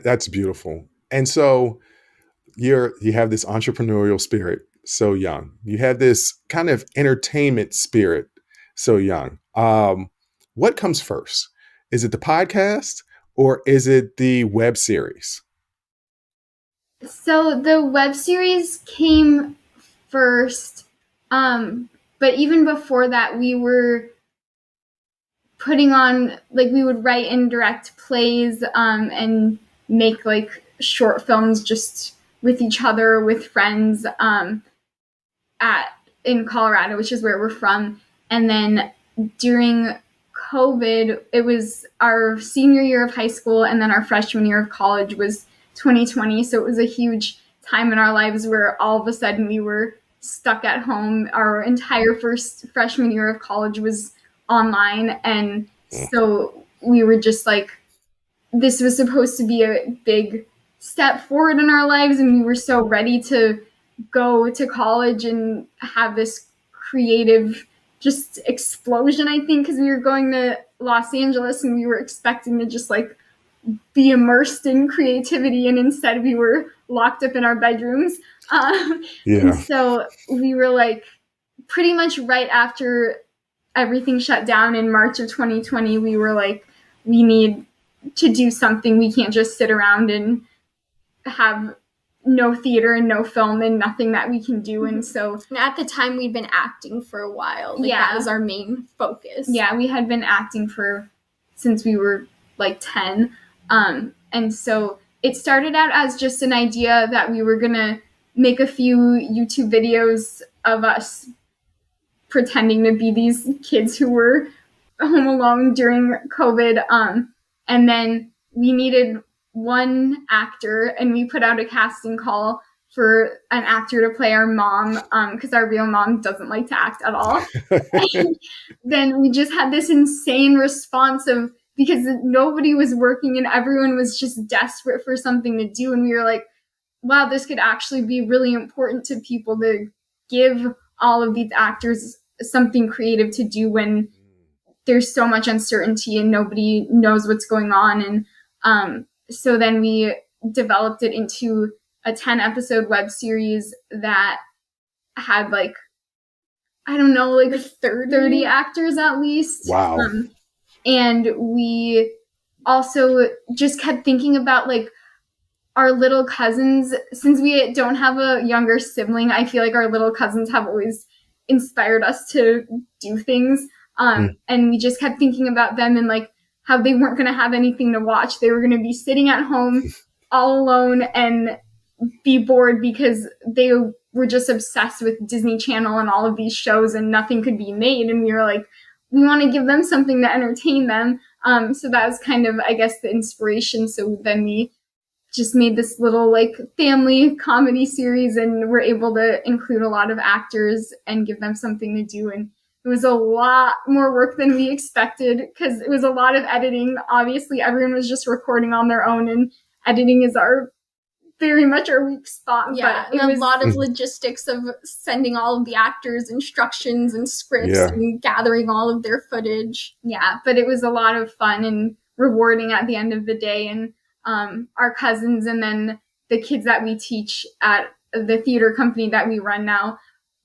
That's beautiful. And so you have this entrepreneurial spirit so young. You have this kind of entertainment spirit so young. What comes first? Is it the podcast or is it the web series? So the web series came first, but even before that, we were putting on, like, we would write and direct plays, and make like short films just with each other, with friends, in Colorado, which is where we're from. And then during COVID, it was our senior year of high school, and then our freshman year of college was 2020. So it was a huge time in our lives where all of a sudden we were stuck at home. Our entire first freshman year of college was online. And so we were just like, this was supposed to be a big step forward in our lives. And we were so ready to go to college and have this creative just explosion, I think, because we were going to Los Angeles and we were expecting to just like be immersed in creativity, and instead we were locked up in our bedrooms. And so we were like, pretty much right after everything shut down in March of 2020, we were like, we need to do something. We can't just sit around and have no theater and no film and nothing that we can do. And so at the time we'd been acting for a while. That was our main focus. Yeah, we had been acting since we were like 10. And so it started out as just an idea that we were going to make a few YouTube videos of us pretending to be these kids who were home alone during COVID. And then we needed one actor, and we put out a casting call for an actor to play our mom, because our real mom doesn't like to act at all. And then we just had this insane response because nobody was working and everyone was just desperate for something to do. And we were like, wow, this could actually be really important to people to give all of these actors something creative to do when there's so much uncertainty and nobody knows what's going on. And so then we developed it into a 10-episode web series that had like, I don't know, like 30 actors at least. Wow. And we also just kept thinking about like our little cousins. Since we don't have a younger sibling, I feel like our little cousins have always inspired us to do things. And we just kept thinking about them and like how they weren't going to have anything to watch. They were going to be sitting at home all alone and be bored because they were just obsessed with Disney Channel and all of these shows, and nothing could be made. And we were like, we want to give them something to entertain them. So that was kind of, I guess, the inspiration. So then we just made this little like family comedy series, and we're able to include a lot of actors and give them something to do. And it was a lot more work than we expected because it was a lot of editing. Obviously, everyone was just recording on their own, and editing is very much our weak spot. Yeah, but it was a lot of logistics of sending all of the actors instructions and scripts and gathering all of their footage. Yeah, but it was a lot of fun and rewarding at the end of the day. And our cousins and then the kids that we teach at the theater company that we run now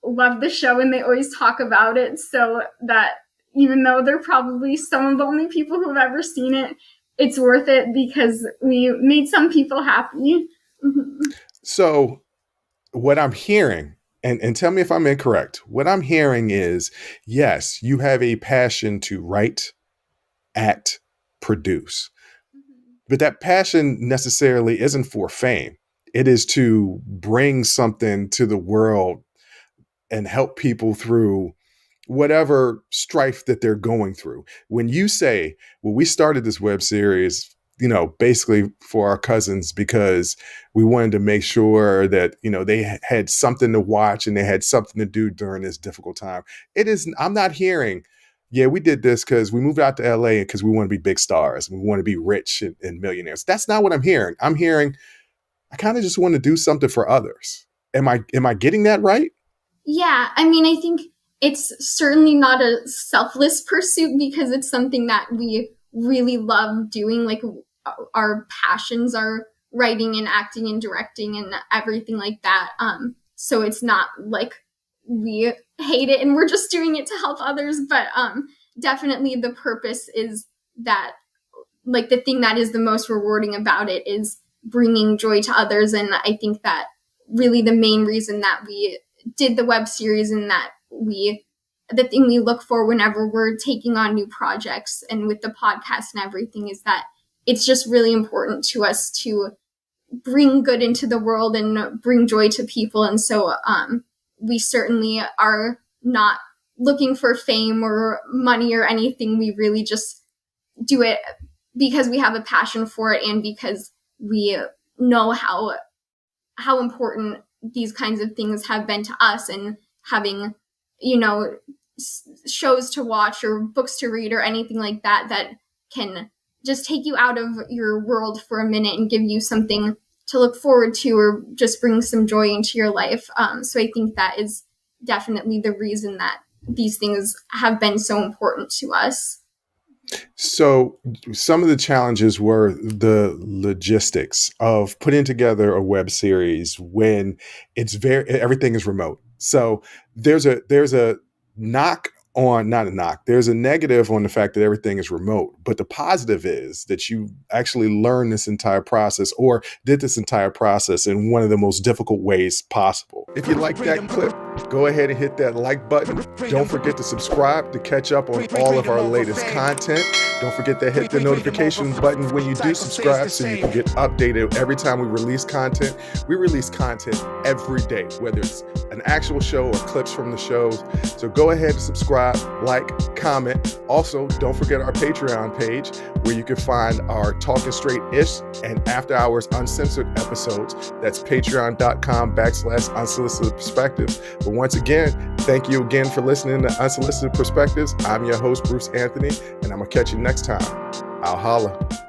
love the show, and they always talk about it, so that even though they're probably some of the only people who've ever seen it, it's worth it because we made some people happy. So what I'm hearing, and tell me if I'm incorrect, what I'm hearing is, yes, you have a passion to write, act, produce, but that passion necessarily isn't for fame. It is to bring something to the world and help people through whatever strife that they're going through. When you say, well, we started this web series, basically for our cousins because we wanted to make sure that, they had something to watch and they had something to do during this difficult time. I'm not hearing, yeah, we did this because we moved out to LA because we want to be big stars and we want to be rich and millionaires. That's not what I'm hearing. I'm hearing, I kind of just want to do something for others. Am I getting that right? Yeah, I mean, I think it's certainly not a selfless pursuit because it's something that we really love doing. Like our passions are writing and acting and directing and everything like that. So it's not like we hate it and we're just doing it to help others, but definitely the purpose is that, like, the thing that is the most rewarding about it is bringing joy to others. And I think that really the main reason that we did the web series and that the thing we look for whenever we're taking on new projects and with the podcast and everything is that it's just really important to us to bring good into the world and bring joy to people. And so we certainly are not looking for fame or money or anything. We really just do it because we have a passion for it and because we know how important these kinds of things have been to us, and having, shows to watch or books to read or anything like that that can just take you out of your world for a minute and give you something to look forward to or just bring some joy into your life. So I think that is definitely the reason that these things have been so important to us. So some of the challenges were the logistics of putting together a web series when everything is remote. So there's a knock on, not a knock, there's a negative on the fact that everything is remote, but the positive is that you actually learn this entire process or did this entire process in one of the most difficult ways possible. If you like that clip, go ahead and hit that like button. Don't forget to subscribe to catch up on all of our latest content. Don't forget to hit the notification button when you do subscribe so you can get updated every time we release content. We release content every day, whether it's an actual show or clips from the shows. So go ahead and subscribe, like, comment. Also, don't forget our Patreon page where you can find our Talking Straight-ish and After Hours Uncensored episodes. That's patreon.com/unsolicited perspectives. But once again, thank you again for listening to Unsolicited Perspectives. I'm your host, Bruce Anthony, and I'm going to catch you next time. I'll holla.